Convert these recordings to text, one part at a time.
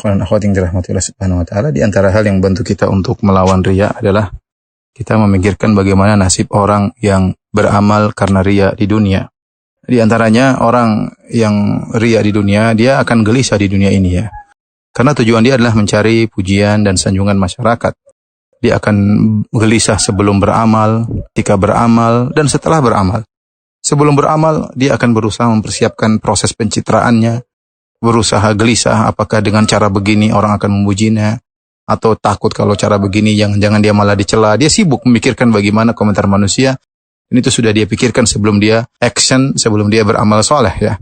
Ikhwan akhwat yang dirahmati Allah Subhanahu wa taala, di antara hal yang membantu kita untuk melawan riya adalah kita memikirkan bagaimana nasib orang yang beramal karena riya di dunia. Di antaranya orang yang riya di dunia, dia akan gelisah di dunia ini ya. Karena tujuan dia adalah mencari pujian dan sanjungan masyarakat. Dia akan gelisah sebelum beramal, ketika beramal, dan setelah beramal. Sebelum beramal, dia akan berusaha mempersiapkan proses pencitraannya, berusaha gelisah apakah dengan cara begini orang akan memujinya, atau takut kalau cara begini jangan dia malah dicela. Dia sibuk memikirkan bagaimana komentar manusia. Ini tuh sudah dia pikirkan sebelum dia action, sebelum dia beramal soleh ya.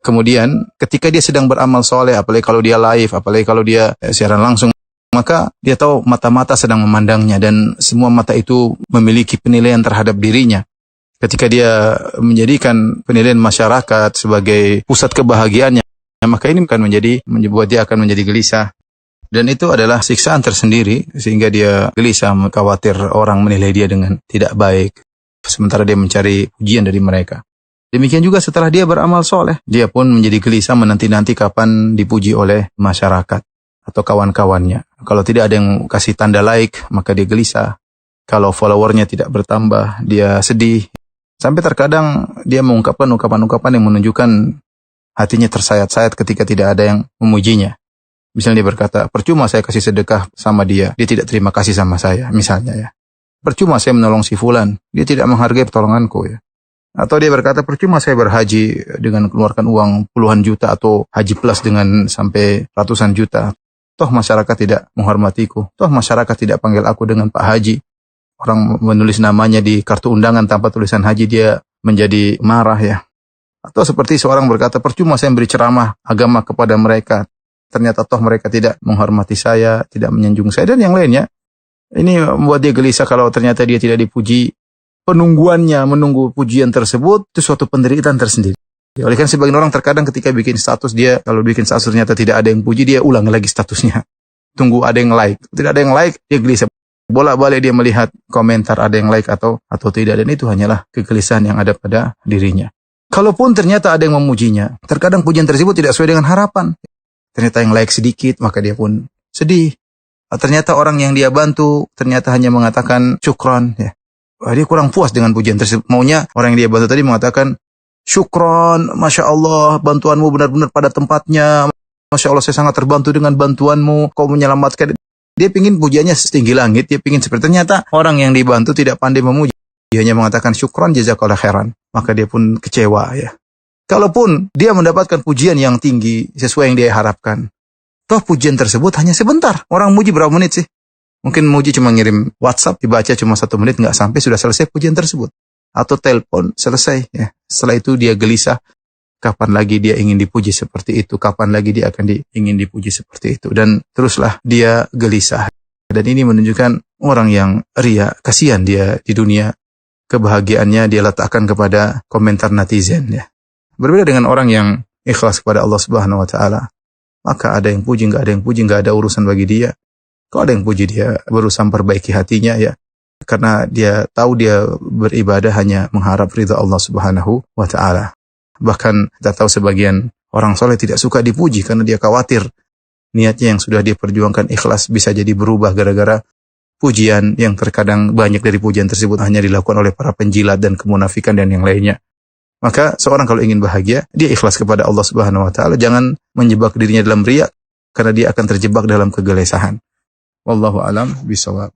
Kemudian ketika dia sedang beramal soleh, apalagi kalau dia live, apalagi kalau dia siaran langsung, maka dia tahu mata-mata sedang memandangnya dan semua mata itu memiliki penilaian terhadap dirinya. Ketika dia menjadikan penilaian masyarakat sebagai pusat kebahagiaannya, maka ini akan membuat dia akan menjadi gelisah. Dan itu adalah siksaan tersendiri, sehingga dia gelisah, khawatir orang menilai dia dengan tidak baik. Sementara dia mencari pujian dari mereka. Demikian juga setelah dia beramal soleh, dia pun menjadi gelisah menanti-nanti kapan dipuji oleh masyarakat atau kawan-kawannya. Kalau tidak ada yang kasih tanda like, maka dia gelisah. Kalau followernya tidak bertambah, dia sedih. Sampai terkadang dia mengungkapkan ungkapan-ungkapan yang menunjukkan hatinya tersayat-sayat ketika tidak ada yang memujinya. Misalnya dia berkata, percuma saya kasih sedekah sama dia tidak terima kasih sama saya, misalnya ya. Percuma saya menolong si fulan, dia tidak menghargai pertolonganku ya. Atau dia berkata, percuma saya berhaji dengan mengeluarkan uang puluhan juta atau haji plus dengan sampai ratusan juta. Toh masyarakat tidak menghormatiku, toh masyarakat tidak panggil aku dengan Pak Haji. Orang menulis namanya di kartu undangan tanpa tulisan haji, dia menjadi marah ya. Atau seperti seorang berkata, percuma saya beri ceramah agama kepada mereka, ternyata toh mereka tidak menghormati saya, tidak menyanjung saya, dan yang lainnya. Ini membuat dia gelisah kalau ternyata dia tidak dipuji. Penungguannya menunggu pujian tersebut itu suatu penderitaan tersendiri. Oleh karena sebagian orang terkadang ketika bikin status, dia kalau bikin status ternyata tidak ada yang puji, dia ulang lagi statusnya. Tunggu ada yang like. Tidak ada yang like, dia gelisah. Bolak-balik dia melihat komentar ada yang like atau tidak, dan itu hanyalah kegelisahan yang ada pada dirinya. Kalaupun ternyata ada yang memujinya, terkadang pujian tersebut tidak sesuai dengan harapan. Ternyata yang like sedikit, maka dia pun sedih. Ternyata orang yang dia bantu ternyata hanya mengatakan syukron ya. Dia kurang puas dengan pujian tersebut. Maunya orang yang dia bantu tadi mengatakan syukron, Masya Allah, bantuanmu benar-benar pada tempatnya. Masya Allah, saya sangat terbantu dengan bantuanmu, kau menyelamatkan. Dia pingin pujiannya setinggi langit, dia pingin seperti, ternyata orang yang dibantu tidak pandai memuji. Dia hanya mengatakan syukron jazakallahu khairan. Maka dia pun kecewa ya. Kalaupun dia mendapatkan pujian yang tinggi sesuai yang dia harapkan, toh pujian tersebut hanya sebentar. Orang muji berapa menit sih? Mungkin muji cuma ngirim WhatsApp, dibaca cuma 1 menit, nggak sampai sudah selesai pujian tersebut. Atau telepon, selesai ya. Setelah itu dia gelisah. Kapan lagi dia ingin dipuji seperti itu? Kapan lagi dia akan ingin dipuji seperti itu? Dan teruslah dia gelisah. Dan ini menunjukkan orang yang riya, kasihan dia di dunia. Kebahagiaannya dia letakkan kepada komentar netizen ya. Berbeda dengan orang yang ikhlas kepada Allah Subhanahu wa taala. Maka ada yang puji, enggak ada yang puji, enggak ada urusan bagi dia. Kalau ada yang puji, dia berusaha memperbaiki hatinya ya. Karena dia tahu dia beribadah hanya mengharap ridha Allah Subhanahu wa taala. Bahkan kita tahu sebagian orang soleh tidak suka dipuji karena dia khawatir niatnya yang sudah dia perjuangkan ikhlas bisa jadi berubah gara-gara pujian yang terkadang banyak dari pujian tersebut hanya dilakukan oleh para penjilat dan kemunafikan dan yang lainnya. Maka seorang kalau ingin bahagia, dia ikhlas kepada Allah Subhanahu wa taala, jangan menjebak dirinya dalam riya karena dia akan terjebak dalam kegelisahan. Wallahu a'lam bishawab.